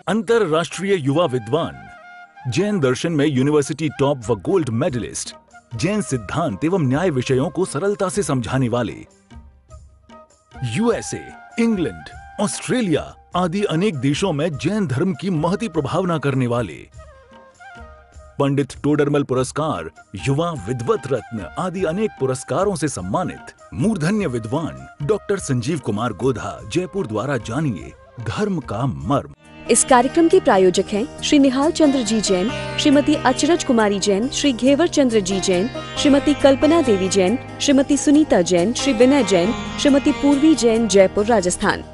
अंतरराष्ट्रीय युवा विद्वान, जैन दर्शन में यूनिवर्सिटी टॉप व गोल्ड मेडलिस्ट, जैन सिद्धांत एवं न्याय विषयों को सरलता से समझाने वाले, यूएसए, इंग्लैंड, ऑस्ट्रेलिया आदि अनेक देशों में जैन धर्म की महती प्रभावना करने वाले, पंडित टोडरमल पुरस्कार, युवा विद्वत रत्न आदि अनेक पुरस्कारों से सम्मानित मूर्धन्य विद्वान डॉक्टर संजीव कुमार गोधा, जयपुर द्वारा जानिए धर्म का मर्म। इस कार्यक्रम के प्रायोजक हैं श्री निहाल चंद्र जी जैन, श्रीमती अचरज कुमारी जैन, श्री घेवर चंद्र जी जैन, श्रीमती कल्पना देवी जैन, श्रीमती सुनीता जैन, श्री विनय जैन, श्रीमती पूर्वी जैन, जयपुर राजस्थान।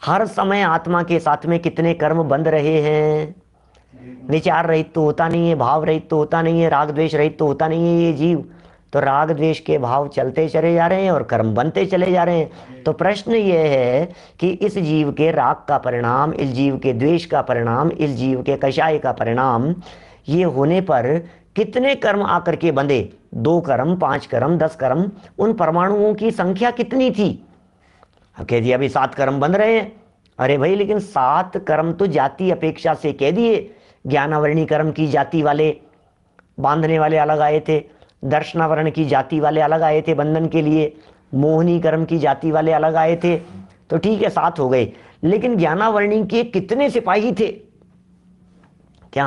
हर समय आत्मा के साथ में कितने कर्म बंध रहे हैं। विचार रहित तो होता नहीं है, भाव रहित तो होता नहीं है, राग द्वेष रहित तो होता नहीं है ये जीव। तो राग द्वेष के भाव चलते चले जा रहे हैं और कर्म बनते चले जा रहे हैं। तो प्रश्न ये है कि इस जीव के राग का परिणाम, इस जीव के द्वेष का परिणाम, इस जीव के कषाय का परिणाम, ये होने पर कितने कर्म आकर के बंधे। 2 कर्म, 5 कर्म, 10 कर्म, उन परमाणुओं की संख्या कितनी थी। अब कह दिया अभी 7 कर्म बन रहे हैं। अरे भाई, लेकिन 7 कर्म तो जाति अपेक्षा से कह दिए। ज्ञानावरणी कर्म की जाति वाले बांधने वाले अलग आए थे, दर्शनावरण की जाति वाले अलग आए थे बंधन के लिए, मोहनी कर्म की जाति वाले अलग आए थे। तो ठीक है 7 हो गए, लेकिन ज्ञानावरणी के कितने सिपाही थे क्या।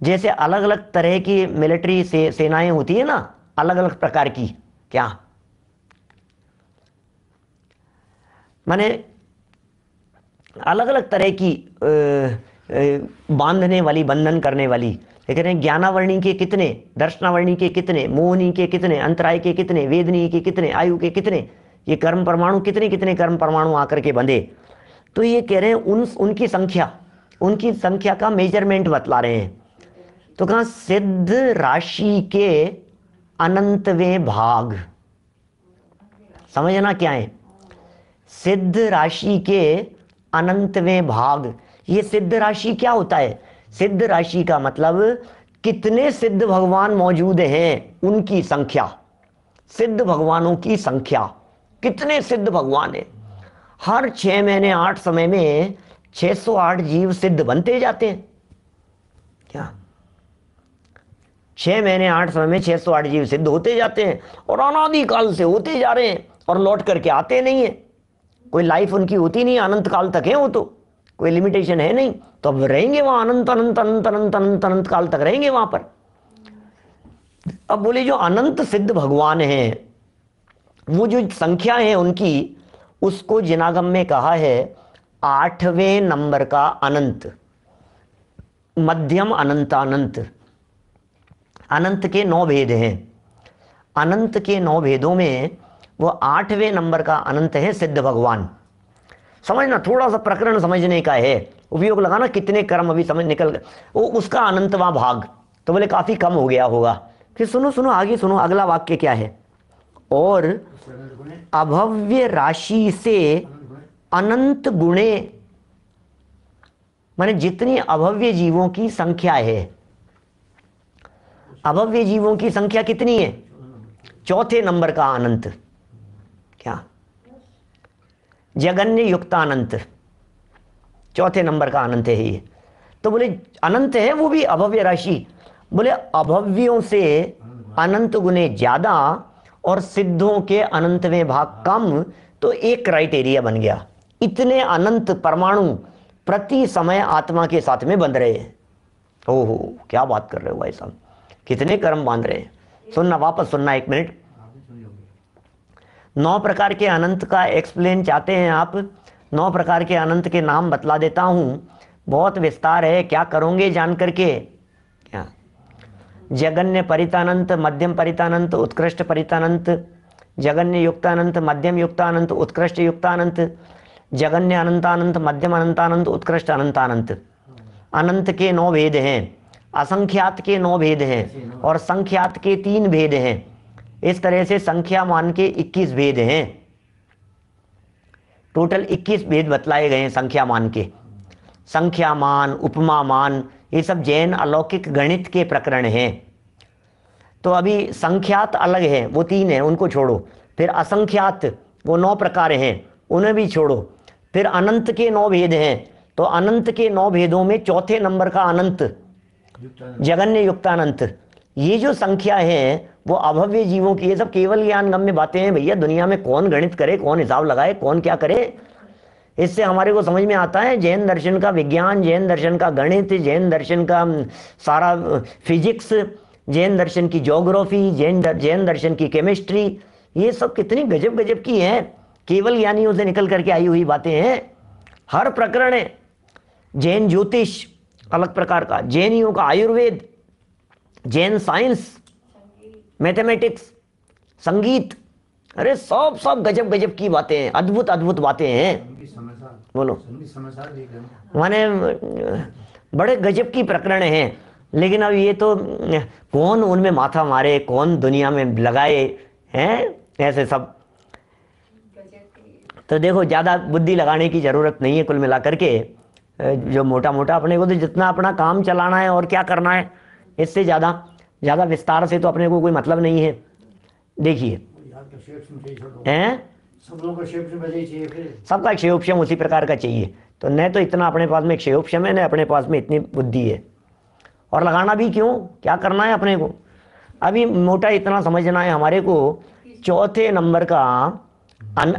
जैसे अलग अलग तरह की मिलिट्री सेनाएं होती है ना, अलग अलग प्रकार की, क्या माने अलग अलग तरह की बांधने वाली, बंधन करने वाली। लेकिन ज्ञानावरणी के कितने, दर्शनावरणी के कितने, मोहनी के कितने, अंतराय के कितने, वेदनी के कितने, आयु के कितने, ये कर्म परमाणु कितने कितने कर्म परमाणु आकर के बंधे। तो ये कह रहे हैं उनकी संख्या का मेजरमेंट बतला रहे हैं। तो कहा सिद्ध राशि के अनंतवें भाग। समझना क्या है, सिद्ध राशि के अनंतवें भाग। ये सिद्ध राशि क्या होता है। सिद्ध राशि का मतलब कितने सिद्ध भगवान मौजूद हैं, उनकी संख्या। सिद्ध भगवानों की संख्या, कितने सिद्ध भगवान हैं। हर 6 महीने 8 समय में 608 जीव सिद्ध बनते जाते हैं क्या। 6 महीने 8 समय में 608 जीव सिद्ध होते जाते हैं और अनादिकाल से होते जा रहे हैं और लौट करके आते नहीं है। कोई लाइफ उनकी होती नहीं, अनंत काल तक है वो, तो कोई लिमिटेशन है नहीं। तो अब रहेंगे वहां अनंत अनंत अनंत अनंत अनंत अनंत काल तक रहेंगे वहां पर। अब बोले जो अनंत सिद्ध भगवान हैं, वो जो संख्या है उनकी, उसको जिनागम में कहा है 8वें नंबर का अनंत, मध्यम अनंतानंत। अनंत के 9 भेद हैं। अनंत के 9 भेदों में वो 8वें नंबर का अनंत है सिद्ध भगवान। समझना, थोड़ा सा प्रकरण समझने का है, उपयोग लगाना। कितने कर्म अभी समझ निकल गए, वो उसका अनंतवां भाग। तो बोले काफी कम हो गया होगा। फिर सुनो आगे सुनो, अगला वाक्य क्या है। और अभव्य राशि से अनंत गुणे, माने जितनी अभव्य जीवों की संख्या है, अभव्य जीवों की संख्या कितनी है। 4थे नंबर का अनंत, क्या जगन्य युक्तानंत, 4थे नंबर का अनंत है ये। तो बोले अनंत है वो भी अभव्य राशि। बोले अभव्यों से अनंत गुने ज्यादा और सिद्धों के अनंतवें भाग कम। तो एक क्राइटेरिया बन गया, इतने अनंत परमाणु प्रति समय आत्मा के साथ में बंध रहे हैं। ओहो, क्या बात कर रहे हो भाई साहब, कितने कर्म बांध रहे हैं। सुनना, वापस सुनना 1 मिनट। 9 प्रकार के अनंत का एक्सप्लेन चाहते हैं आप। 9 प्रकार के अनंत के नाम बतला देता हूं, बहुत विस्तार है, क्या करोगे जान करके। क्या जगन्य परितानंत, मध्यम परितानंत, उत्कृष्ट परितानंत, जगन्य युक्तानंत, मध्यम युक्तानंत, उत्कृष्ट युक्तानंत, जगन्य अनंतानंत, मध्यम अनंतानंत, उत्कृष्ट अनंतानंत। अनंत के 9 भेद हैं, असंख्यात के 9 भेद हैं और संख्यात के 3 भेद हैं। इस तरह से संख्या मान के 21 भेद हैं। टोटल 21 भेद बतलाए गए हैं संख्या मान के। संख्या मान, उपमा मान, ये सब जैन अलौकिक गणित के प्रकरण हैं। तो अभी संख्यात अलग है, वो 3 है, उनको छोड़ो। फिर असंख्यात वो 9 प्रकार हैं, उन्हें भी छोड़ो। फिर अनंत के 9 भेद हैं, तो अनंत के 9 भेदों में चौथे नंबर का अनंत, जगन्य युक्तानंत, ये जो संख्या है वो अभव्य जीवों की, ये सब केवल ज्ञान गम्य बातें हैं भैया। दुनिया में कौन गणित करे, कौन हिसाब लगाए, कौन क्या करे, इससे हमारे को समझ में आता है जैन दर्शन का विज्ञान, जैन दर्शन का गणित, जैन दर्शन का सारा फिजिक्स, जैन दर्शन की ज्योग्राफी, जैन दर्शन की केमिस्ट्री, ये सब कितनी गजब गजब की है, केवल ज्ञानियों से निकल करके आई हुई बातें हैं। हर प्रकरण है। जैन ज्योतिष अलग प्रकार का, जैनियों का आयुर्वेद, जैन साइंस, मैथमेटिक्स, संगीत, अरे सब गजब गजब की बातें हैं, अद्भुत अद्भुत बातें हैं। बोलो, माने बड़े गजब की प्रकरण हैं। लेकिन अब ये तो कौन उनमें माथा मारे, कौन दुनिया में लगाए हैं ऐसे सब। तो देखो ज़्यादा बुद्धि लगाने की ज़रूरत नहीं है। कुल मिलाकर के जो मोटा मोटा अपने को तो जितना अपना काम चलाना है और क्या करना है, इससे ज़्यादा विस्तार से तो अपने को कोई मतलब नहीं है। देखिए हैं, सबका क्षेयोपशम उसी प्रकार का चाहिए। तो न तो इतना अपने पास में क्षेयोपशम है, न अपने पास में इतनी बुद्धि है। और लगाना भी क्यों, क्या करना है अपने को, अभी मोटा इतना समझना है हमारे को। चौथे नंबर का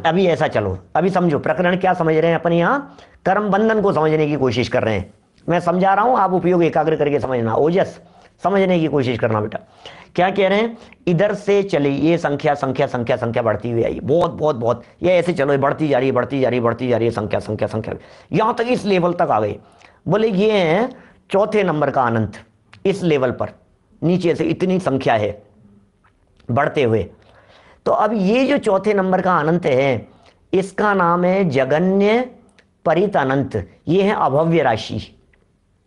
अभी ऐसा चलो, अभी समझो प्रकरण क्या समझ रहे हैं अपन, यहाँ कर्म बंधन को समझने की कोशिश कर रहे हैं। मैं समझा रहा हूँ, आप उपयोग एकाग्र करके समझना, ओजस समझने की कोशिश करना बेटा। क्या कह रहे हैं, इधर से चली ये संख्या संख्या संख्या संख्या बढ़ती हुई आई, बहुत बहुत बहुत, ये ऐसे चलो बढ़ती जा रही है, बढ़ती जा रही है, बढ़ती जा रही है, संख्या संख्या संख्या, यहाँ तक इस लेवल तक आ गई। बोले ये है चौथे नंबर का अनंत, इस लेवल पर नीचे से इतनी संख्या है बढ़ते हुए। तो अब ये जो चौथे नंबर का अनंत है, इसका नाम है जगन्य परित अनंत, ये है अभव्य राशि,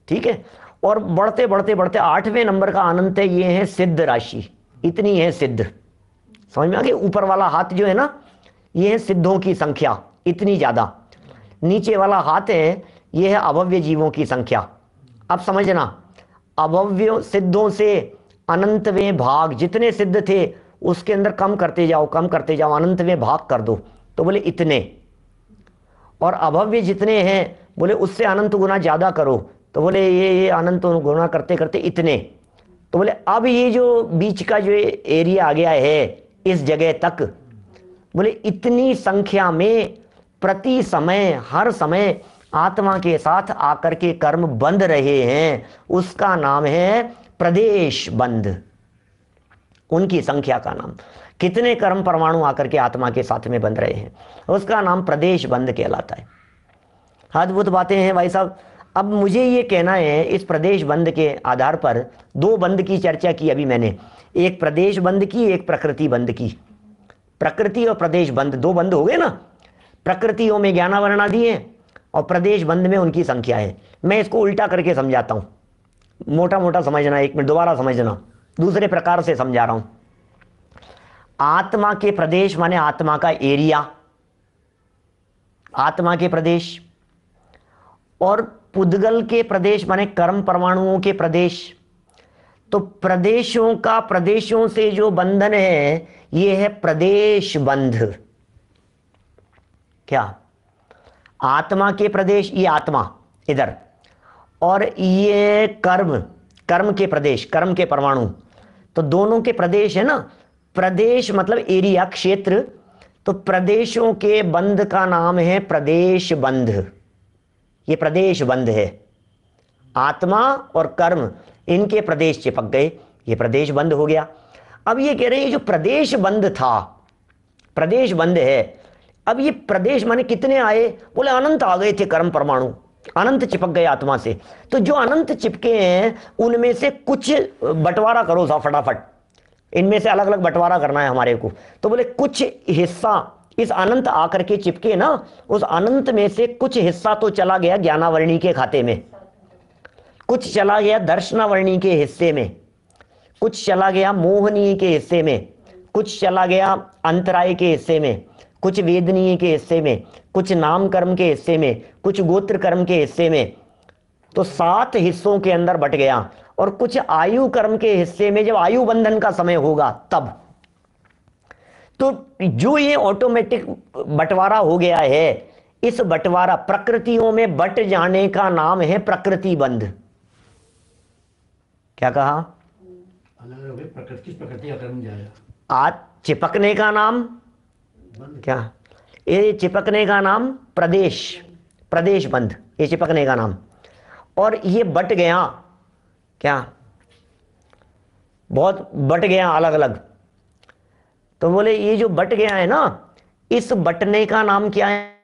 ठीक है। और बढ़ते बढ़ते बढ़ते 8वें नंबर का अनंत है, ये है सिद्ध राशि, इतनी है सिद्ध, समझ में आ गया। ऊपर वाला हाथ जो है ना, ये है सिद्धों की संख्या, इतनी ज्यादा। नीचे वाला हाथ है, ये है अभव्य जीवों की संख्या। अब समझना, अभव्य सिद्धों से अनंतवें भाग, जितने सिद्ध थे उसके अंदर कम करते जाओ, कम करते जाओ, अनंतवें भाग कर दो, तो बोले इतने। और अभव्य जितने हैं, बोले उससे अनंत गुना ज्यादा करो, तो बोले ये अनंत गुना करते करते इतने। तो बोले अब ये जो बीच का जो एरिया आ गया है इस जगह तक, बोले इतनी संख्या में प्रति समय, हर समय आत्मा के साथ आकर के कर्म बंध रहे हैं, उसका नाम है प्रदेश बंध। उनकी संख्या का नाम, कितने कर्म परमाणु आकर के आत्मा के साथ में बंध रहे हैं, उसका नाम प्रदेश बंध कहलाता है। अद्भुत बातें हैं भाई साहब। अब मुझे ये कहना है, इस प्रदेश बंध के आधार पर 2 बंध की चर्चा की अभी मैंने, एक प्रदेश बंध की, एक प्रकृति बंध की। प्रकृति और प्रदेश बंध 2 बंध हो गए ना। प्रकृतियों में ज्ञानावरण आदि है और प्रदेश बंध में उनकी संख्या है। मैं इसको उल्टा करके समझाता हूं, मोटा मोटा समझना, 1 मिनट दोबारा समझना, दूसरे प्रकार से समझा रहा हूं। आत्मा के प्रदेश माने आत्मा का एरिया, आत्मा के प्रदेश, और पुद्गल के प्रदेश माने कर्म परमाणुओं के प्रदेश। तो प्रदेशों का, प्रदेशों से जो बंधन है, ये है प्रदेश बंध। क्या, आत्मा के प्रदेश, ये आत्मा इधर, और ये कर्म, कर्म के प्रदेश, कर्म के परमाणु, तो दोनों के प्रदेश है ना। प्रदेश मतलब एरिया, क्षेत्र, तो प्रदेशों के बंध का नाम है प्रदेश बंध। ये प्रदेश बंध है, आत्मा और कर्म इनके प्रदेश चिपक गए, ये प्रदेश बंध हो गया। अब ये कह रहे हैं, जो प्रदेश बंध था, प्रदेश बंध है, अब ये प्रदेश माने कितने आए, बोले अनंत आ गए थे कर्म परमाणु, अनंत चिपक गए आत्मा से। तो जो अनंत चिपके हैं उनमें से कुछ बंटवारा करो सा फटाफट, इनमें से अलग अलग बंटवारा करना है हमारे को। तो बोले कुछ हिस्सा इस अनंत आकर के चिपके ना, उस अनंत में से कुछ हिस्सा तो चला गया ज्ञानावर्णी के खाते में, कुछ चला गया दर्शनावर्णी के हिस्से में, कुछ चला गया मोहनीय के हिस्से में, कुछ चला गया अंतराय के हिस्से में, कुछ वेदनीय के हिस्से में, कुछ नाम कर्म के हिस्से में, कुछ गोत्र कर्म के हिस्से में। तो 7 हिस्सों के अंदर बट गया। और कुछ आयु कर्म के हिस्से में, जब आयु बंधन का समय होगा तब। तो जो ये ऑटोमेटिक बंटवारा हो गया है, इस बंटवारा प्रकृतियों में बट जाने का नाम है प्रकृति बंध। क्या कहा? अलग अलग प्रकृति, किस प्रकृति का कर्म जाएगा? आज चिपकने का नाम क्या? ये चिपकने का नाम प्रदेश, प्रदेश बंध, ये चिपकने का नाम। और ये बट गया क्या? बहुत बट गया अलग अलग। तो बोले ये जो बट गया है ना, इस बटने का नाम क्या है?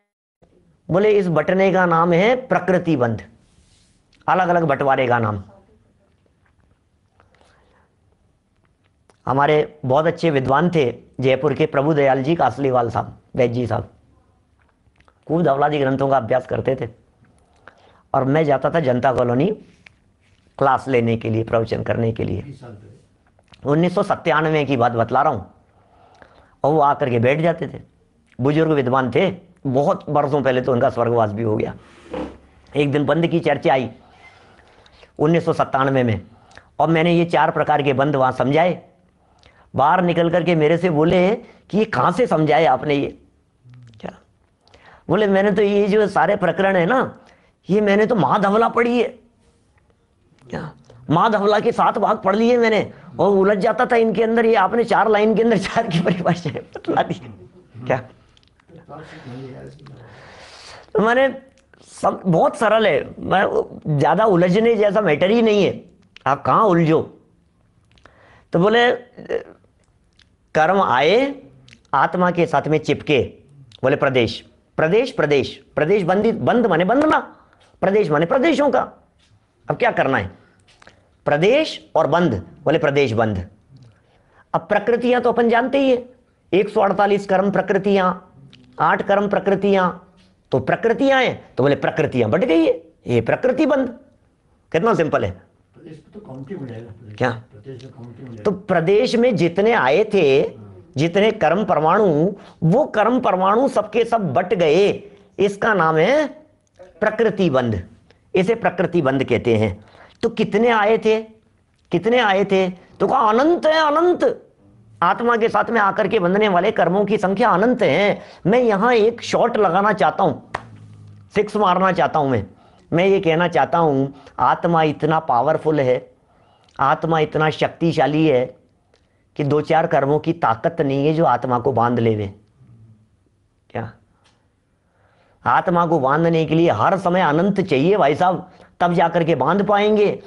बोले इस बटने का नाम है प्रकृति बंध, अलग अलग बंटवारे का नाम। हमारे बहुत अच्छे विद्वान थे जयपुर के प्रभु दयाल जी कासलीवाल साहब, वैद्य जी साहब, खूब धवलादी ग्रंथों का अभ्यास करते थे। और मैं जाता था जनता कॉलोनी क्लास लेने के लिए, प्रवचन करने के लिए। 1997 की बात बतला रहा हूँ। और वो आकर के बैठ जाते थे, बुजुर्ग विद्वान थे, बहुत वर्षों पहले तो उनका स्वर्गवास भी हो गया। एक दिन बंद की चर्चा आई 1997 में, और मैंने ये 4 प्रकार के बंद वहाँ समझाए। बाहर निकल करके मेरे से बोले कि ये कहाँ से समझाए आपने? ये क्या? बोले मैंने तो ये जो सारे प्रकरण है ना, ये मैंने तो महाधवला पढ़ी है। क्या? महाधवला के 7 भाग पढ़ लिए मैंने, और उलझ जाता था इनके अंदर। ये आपने 4 लाइन के अंदर 4 की परिभाषाएं बतला दी। क्या? तो मैंने सब बहुत सरल है, मैं ज्यादा उलझने जैसा मैटर ही नहीं है, आप कहाँ उलझो। तो बोले कर्म आए आत्मा के साथ में चिपके। बोले प्रदेश, प्रदेश, प्रदेश, प्रदेश बंदी, बंद माने बंधना, प्रदेश माने प्रदेशों का। अब क्या करना है? प्रदेश और बंध। बोले प्रदेश बंध। अब प्रकृतियां तो अपन जानते ही है, 148 कर्म प्रकृतियां, 8 कर्म प्रकृतियां, तो प्रकृतियां हैं। तो बोले प्रकृतियां बट गई है, ये प्रकृति बंध। कितना सिंपल है। तो काउंटी में जाएगा क्या? प्रदेश में काउंटी में तो प्रदेश में जितने आए थे, जितने कर्म परमाणु, वो कर्म परमाणु सबके सब बट गए। इसका नाम है प्रकृति बंध, इसे प्रकृति बंध कहते हैं। तो कितने आए थे? कितने आए थे? तो कहा अनंत है, अनंत। आत्मा के साथ में आकर के बंधने वाले कर्मों की संख्या अनंत है। मैं यहां एक शॉट लगाना चाहता हूं, 6 मारना चाहता हूं। मैं ये कहना चाहता हूं, आत्मा इतना पावरफुल है, आत्मा इतना शक्तिशाली है कि 2-4 कर्मों की ताकत नहीं है जो आत्मा को बांध लेवे। क्या? आत्मा को बांधने के लिए हर समय अनंत चाहिए भाई साहब, तब जाकर के बांध पाएंगे।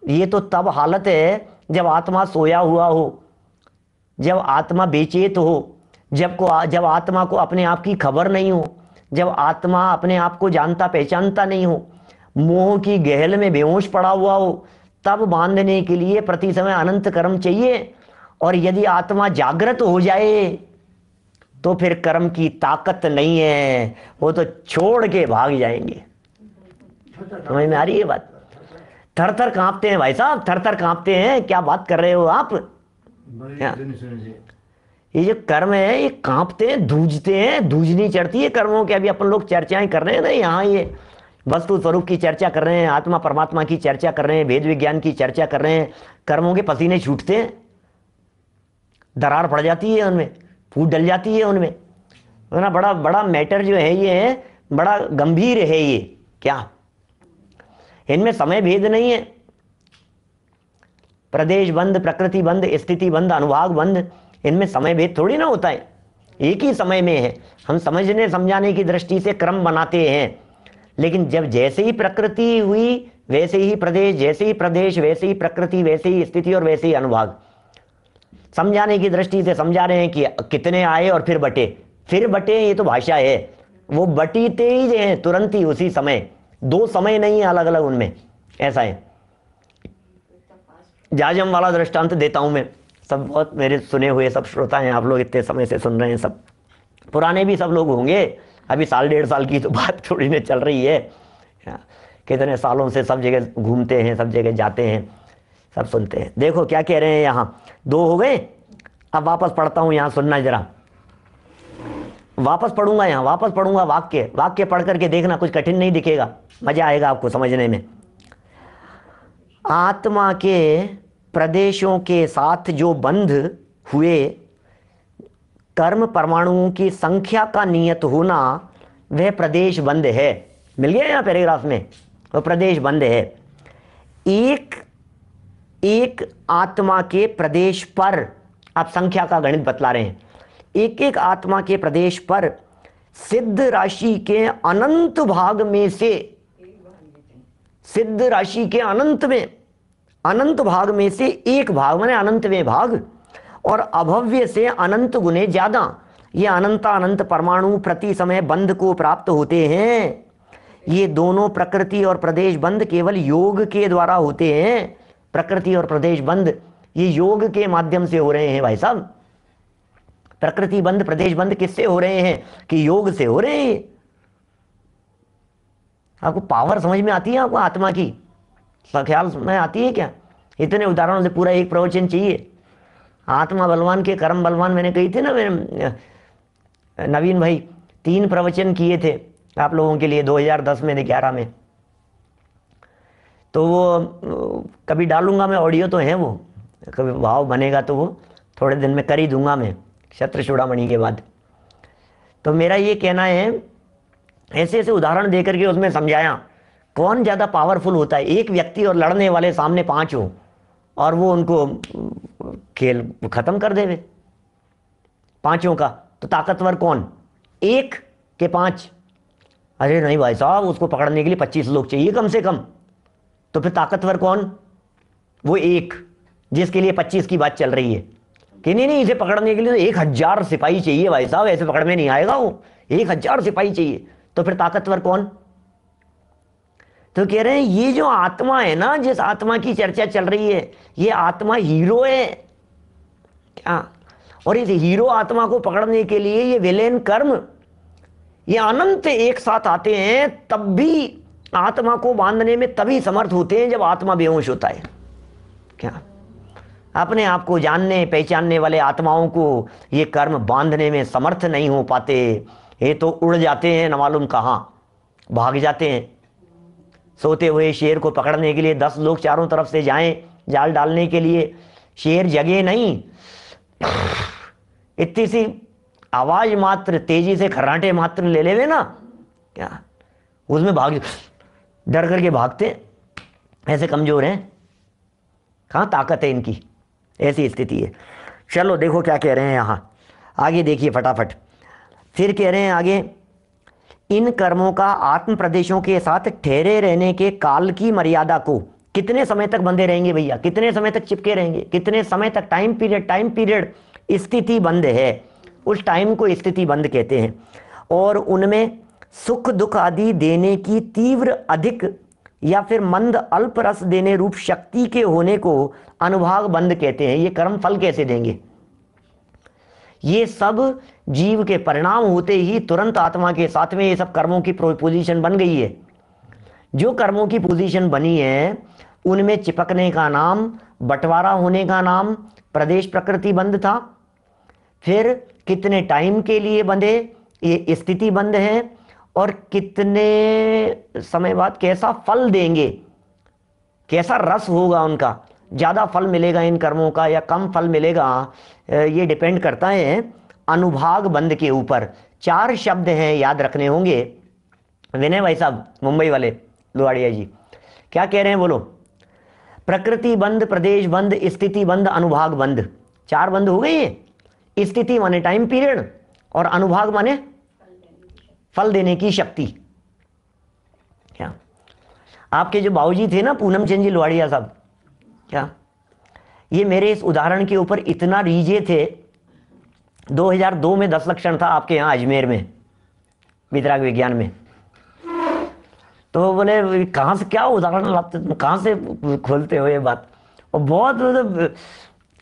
ये तो तब हालत है जब आत्मा सोया हुआ हो, जब आत्मा बेचैन हो, जब आत्मा को अपने आप की खबर नहीं हो, जब आत्मा अपने आप को जानता पहचानता नहीं हो, मोह की गहल में बेहोश पड़ा हुआ हो, तब बांधने के लिए प्रति समय अनंत कर्म चाहिए। और यदि आत्मा जागृत हो जाए तो फिर कर्म की ताकत नहीं है, वो तो छोड़ के भाग जाएंगे। समझ में आ रही है बात? थर थर कांपते हैं भाई साहब, थर थर कांपते हैं। क्या बात कर रहे हो आप? ये जो कर्म है ये कांपते हैं, धूजते हैं, धूजनी चढ़ती है कर्मों की। अभी अपन लोग चर्चाएं कर रहे हैं ना, यहाँ ये वस्तु स्वरूप की चर्चा कर रहे हैं, आत्मा परमात्मा की चर्चा कर रहे हैं, वेद विज्ञान की चर्चा कर रहे हैं। कर्मों के पसीने छूटते हैं, दरार पड़ जाती है उनमें, फूट डल जाती है उनमें, है ना। बड़ा बड़ा मैटर जो है ये है, बड़ा गंभीर है ये। क्या? इनमें समय भेद नहीं है। प्रदेश बंद, प्रकृति बंद, स्थिति बंद, अनुभाग बंद, इनमें समय भेद थोड़ी ना होता है, एक ही समय में है। हम समझने समझाने की दृष्टि से क्रम बनाते हैं, लेकिन जब जैसे ही प्रकृति हुई वैसे ही प्रदेश, जैसे ही प्रदेश वैसे ही प्रकृति, वैसे ही स्थिति और वैसे ही अनुभाग। समझाने की दृष्टि से समझा रहे हैं कि कितने आए और फिर बटे, फिर बटे, ये तो भाषा है। वो बटीते ही हैं तुरंत ही, उसी समय, 2 समय नहीं है अलग अलग उनमें, ऐसा है। जाजम वाला दृष्टांत देता हूं मैं, सब बहुत मेरे सुने हुए सब श्रोता हैं, आप लोग इतने समय से सुन रहे हैं, सब पुराने भी सब लोग होंगे। अभी 1.5 साल की तो बात थोड़ी ना चल रही है, कितने सालों से सब जगह घूमते हैं, सब जगह जाते हैं, सब सुनते हैं। देखो क्या कह रहे हैं यहाँ, 2 हो गए। अब वापस पढ़ता हूं, यहाँ सुनना जरा, वापस पढ़ूंगा, यहाँ वापस पढ़ूंगा। वाक्य वाक्य पढ़ करके देखना, कुछ कठिन नहीं दिखेगा, मजा आएगा आपको समझने में। आत्मा के प्रदेशों के साथ जो बंध हुए, कर्म परमाणुओं की संख्या का नियत होना, वह प्रदेश बंद है। मिल गया यहाँ पैराग्राफ में, वह प्रदेश बंद है। एक आत्मा के प्रदेश पर, आप संख्या का गणित बतला रहे हैं, एक एक आत्मा के प्रदेश पर सिद्ध राशि के अनंत भाग में से, सिद्ध राशि के अनंत भाग में से एक भाग, माने अनंतवें भाग, और अभव्य से अनंत गुने ज्यादा, ये अनंत परमाणु प्रति समय बंध को प्राप्त होते हैं। ये दोनों प्रकृति और प्रदेश बंध केवल योग के द्वारा होते हैं। प्रकृति और प्रदेश बंध ये योग के माध्यम से हो रहे हैं भाई साहब। प्रकृति बंध प्रदेश बंध किससे हो रहे हैं? कि योग से हो रहे हैं। आपको पावर समझ में आती है? आपको आत्मा की ख्याल में आती है क्या? इतने उदाहरणों से पूरा एक प्रवचन चाहिए। आत्मा बलवान के कर्म बलवान मैंने कही थी ना, मैंने नवीन भाई 3 प्रवचन किए थे आप लोगों के लिए 2010 में 11 में। तो वो कभी डालूंगा मैं, ऑडियो तो है वो, कभी भाव बनेगा तो वो थोड़े दिन में कर ही दूंगा मैं, क्षत्र चूड़ामणि के बाद। तो मेरा ये कहना है, ऐसे ऐसे उदाहरण देकर के उसमें समझाया कौन ज़्यादा पावरफुल होता है। एक व्यक्ति और लड़ने वाले सामने 5 हो और वो उनको खेल खत्म कर देवे 5 का, तो ताकतवर कौन? 1 के 5? अरे नहीं भाई साहब, उसको पकड़ने के लिए 25 लोग चाहिए कम से कम। तो फिर ताकतवर कौन? वो 1 जिसके लिए 25 की बात चल रही है कि नहीं इसे पकड़ने के लिए तो 1000 सिपाही चाहिए भाई साहब, ऐसे पकड़ में नहीं आएगा वो, 1000 सिपाही चाहिए। तो फिर ताकतवर कौन? तो कह रहे हैं ये जो आत्मा है ना, जिस आत्मा की चर्चा चल रही है, ये आत्मा हीरो है क्या? और इस हीरो आत्मा को पकड़ने के लिए ये विलेन कर्म, ये अनंत एक साथ आते हैं, तब भी आत्मा को बांधने में तभी समर्थ होते हैं जब आत्मा बेहोश होता है क्या? अपने आप को जानने पहचानने वाले आत्माओं को ये कर्म बांधने में समर्थ नहीं हो पाते। ये तो उड़ जाते हैं, न मालूम कहाँ भाग जाते हैं। सोते हुए शेर को पकड़ने के लिए 10 लोग चारों तरफ से जाएं जाल डालने के लिए, शेर जगे नहीं, इतनी सी आवाज मात्र, तेजी से खर्राटे मात्र ले लेवे ना क्या, उसमें भाग, डर करके भागते, ऐसे कमजोर हैं, कहाँ ताकत है इनकी, ऐसी स्थिति है। चलो देखो क्या कह रहे हैं यहाँ आगे, देखिए फटाफट। फिर कह रहे हैं आगे, इन कर्मों का आत्म प्रदेशों के साथ ठहरे रहने के काल की मर्यादा को, कितने समय तक बंधे रहेंगे भैया, कितने समय तक चिपके रहेंगे, कितने समय तक, टाइम पीरियड स्थिति बंद है, उस टाइम को स्थिति बंद कहते हैं। और उनमें सुख दुख आदि देने की तीव्र अधिक या फिर मंद अल्प रस देने रूप शक्ति के होने को अनुभाग बंद कहते हैं। ये कर्म फल कैसे देंगे? ये सब जीव के परिणाम होते ही तुरंत आत्मा के साथ में ये सब कर्मों की पोजीशन बन गई है। जो कर्मों की पोजीशन बनी है उनमें चिपकने का नाम, बंटवारा होने का नाम प्रदेश प्रकृति बंद था। फिर कितने टाइम के लिए बंधे, ये स्थिति बंद है, और कितने समय बाद कैसा फल देंगे, कैसा रस होगा उनका, ज़्यादा फल मिलेगा इन कर्मों का या कम फल मिलेगा, ये डिपेंड करता है अनुभाग बंद के ऊपर। 4 शब्द हैं, याद रखने होंगे। विनय भाई साहब मुंबई वाले लुवाड़िया जी क्या कह रहे हैं बोलो? प्रकृति बंद, प्रदेश बंद, स्थिति बंद, अनुभाग बंद, 4 बंद हो गए हैं। स्थिति माने टाइम पीरियड और अनुभाग माने फल देने की शक्ति। क्या आपके जो बाबूजी थे ना पूनम चंद जी लुवाड़िया साहब, क्या ये मेरे इस उदाहरण के ऊपर इतना रीझे थे। 2002 में 10 लक्षण था आपके यहाँ अजमेर में वितराग विज्ञान में। तो बोले कहाँ से क्या उदाहरण लाते, कहाँ से खोलते हो ये बात। और बहुत मतलब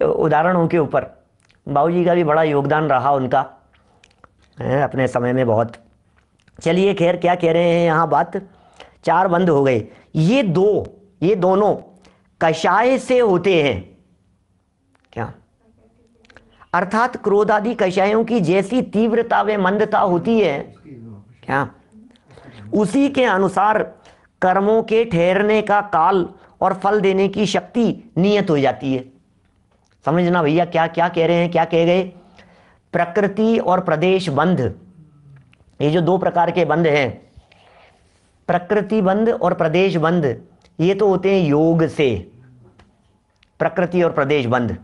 उदाहरणों के ऊपर बाबूजी का भी बड़ा योगदान रहा उनका अपने समय में बहुत। चलिए खैर क्या कह रहे हैं यहाँ बात, 4 बंद हो गए। ये दोनों कषाय से होते हैं क्या, अर्थात क्रोध आदि कषायों की जैसी तीव्रता व मंदता होती है क्या, उसी के अनुसार कर्मों के ठहरने का काल और फल देने की शक्ति नियत हो जाती है। समझना भैया क्या क्या कह रहे हैं, क्या कह गए। प्रकृति और प्रदेश बंध ये जो दो प्रकार के बंध हैं, प्रकृति बंध और प्रदेश बंध, ये तो होते हैं योग से। प्रकृति और प्रदेश बंध,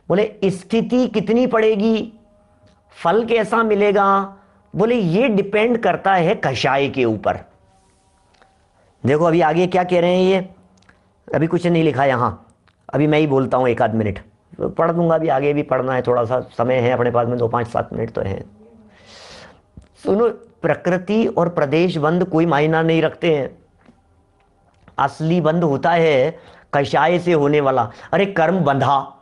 बोले स्थिति कितनी पड़ेगी, फल कैसा मिलेगा, बोले ये डिपेंड करता है कषाय के ऊपर। देखो अभी आगे क्या कह रहे हैं ये, अभी कुछ नहीं लिखा यहां, अभी मैं ही बोलता हूं, एक आध मिनट पढ़ दूंगा, अभी आगे भी पढ़ना है, थोड़ा सा समय है अपने पास में, 2-5-7 मिनट तो है। सुनो, प्रकृति और प्रदेश बंध कोई मायना नहीं रखते हैं। असली बंध होता है कषाय से होने वाला। अरे कर्म बंधा,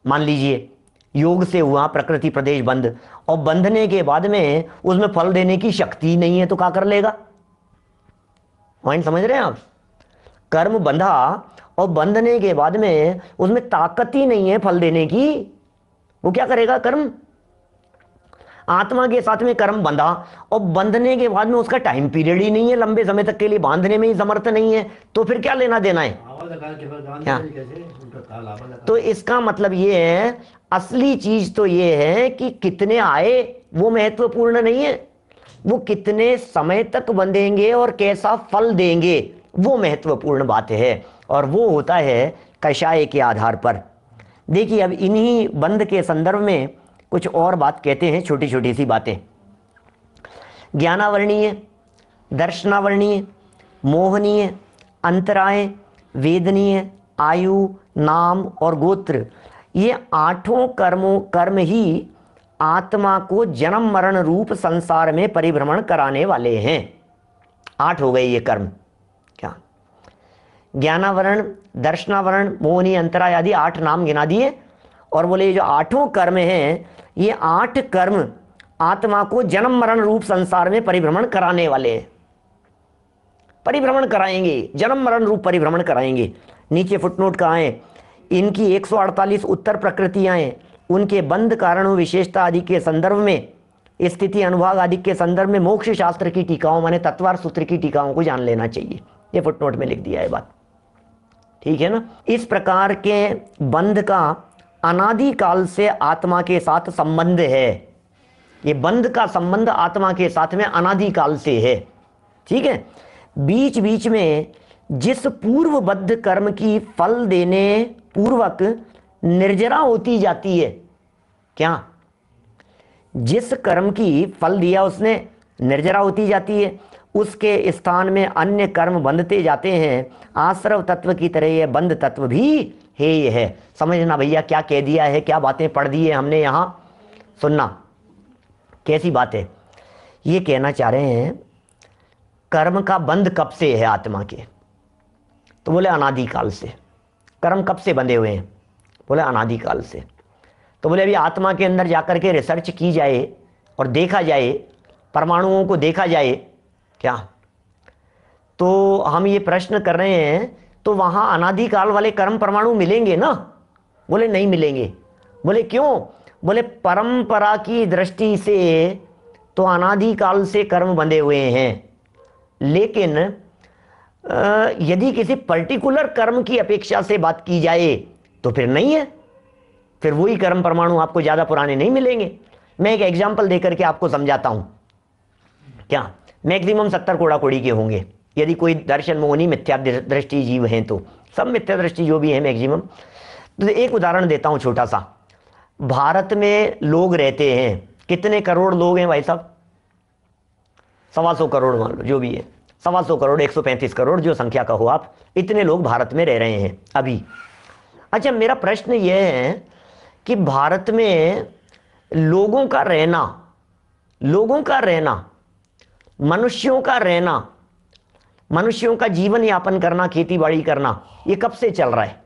मान लीजिए योग से हुआ प्रकृति प्रदेश बंध, और बंधने के बाद में उसमें फल देने की शक्ति नहीं है, तो क्या कर लेगा? पॉइंट समझ रहे हैं आप? कर्म बंधा और बंधने के बाद में उसमें ताकत ही नहीं है फल देने की, वो क्या करेगा? कर्म। आत्मा के साथ में कर्म बंधा और बंधने के बाद में उसका टाइम पीरियड ही नहीं है, लंबे समय तक के लिए बांधने में ही समर्थ नहीं है, तो फिर क्या लेना देना है? क्या? तो इसका मतलब ये है, असली चीज तो ये है कि कितने आए वो महत्वपूर्ण नहीं है, वो कितने समय तक बंधेंगे और कैसा फल देंगे वो महत्वपूर्ण बात है, और वो होता है कषाय के आधार पर। देखिए अब इन्हीं बंध के संदर्भ में कुछ और बात कहते हैं, छोटी छोटी सी बातें। ज्ञानावर्णीय, दर्शनावर्णीय, मोहनीय, अंतराय, वेदनीय, आयु, नाम और गोत्र, ये 8 कर्म ही आत्मा को जन्म मरण रूप संसार में परिभ्रमण कराने वाले हैं। 8 हो गए ये कर्म। क्या? ज्ञानावरण, दर्शनावरण, मोहनी, अंतराय आदि 8 नाम गिना दिए, और बोले ये जो 8 कर्म हैं, ये 8 कर्म आत्मा को जन्म मरण रूप संसार में परिभ्रमण कराने वाले हैं। परिभ्रमण कराएंगे, जन्म मरण रूप परिभ्रमण कराएंगे। नीचे फुटनोट कहाँ है? इनकी 148 उत्तर प्रकृतियां हैं, उनके बंध कारणों विशेषता आदि के संदर्भ में, स्थिति अनुभाग आदि के संदर्भ में मोक्ष शास्त्र की टीकाओं माने तत्वार सूत्र की टीकाओं को जान लेना चाहिए। ये फुटनोट में लिख दिया है बात, ठीक है ना? इस प्रकार के बंध का अनादि काल से आत्मा के साथ संबंध है। ये बंध का संबंध आत्मा के साथ में अनादि काल से है, ठीक है? बीच बीच में जिस पूर्वबद्ध कर्म की फल देने पूर्वक निर्जरा होती जाती है, क्या? जिस कर्म की फल दिया उसने, निर्जरा होती जाती है, उसके स्थान में अन्य कर्म बंधते जाते हैं। आश्रव तत्व की तरह यह बंध तत्व भी हेय है। समझना भैया क्या कह दिया है, क्या बातें पढ़ दी है हमने यहां, सुनना कैसी बात है। ये कहना चाह रहे हैं कर्म का बंध कब से है आत्मा के, तो बोले अनादिकाल से। कर्म कब से बंधे हुए हैं? बोले अनादिकाल से। तो बोले अभी आत्मा के अंदर जाकर के रिसर्च की जाए और देखा जाए, परमाणुओं को देखा जाए, क्या? तो हम ये प्रश्न कर रहे हैं, तो वहां अनादिकाल वाले कर्म परमाणु मिलेंगे ना? बोले नहीं मिलेंगे। बोले क्यों? बोले परंपरा की दृष्टि से तो अनादिकाल से कर्म बंधे हुए हैं, लेकिन यदि किसी पर्टिकुलर कर्म की अपेक्षा से बात की जाए तो फिर नहीं है, फिर वही कर्म परमाणु आपको ज्यादा पुराने नहीं मिलेंगे। मैं एक एग्जांपल देकर के आपको समझाता हूं। क्या? मैक्सिमम 70 कोड़ा कोड़ी के होंगे, यदि कोई दर्शन मोहनी मिथ्या दृष्टि जीव हैं तो, सब मिथ्या दृष्टि जो भी है मैक्सिमम। तो एक उदाहरण देता हूं छोटा सा। भारत में लोग रहते हैं, कितने करोड़ लोग हैं भाई साहब? 125 करोड़ मान लो, जो भी है 125 करोड़, 135 करोड़, जो संख्या का हो आप, इतने लोग भारत में रह रहे हैं अभी। अच्छा, मेरा प्रश्न यह है कि भारत में लोगों का रहना, मनुष्यों का रहना, मनुष्यों का जीवन यापन करना, खेती बाड़ी करना, ये कब से चल रहा है?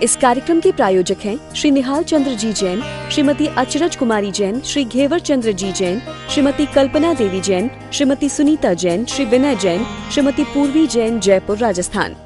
इस कार्यक्रम के प्रायोजक हैं श्री निहाल चंद्र जी जैन, श्रीमती अचरज कुमारी जैन, श्री घेवर चंद्र जी जैन, श्रीमती कल्पना देवी जैन, श्रीमती सुनीता जैन, श्री विनय जैन, श्रीमती पूर्वी जैन, जयपुर, राजस्थान।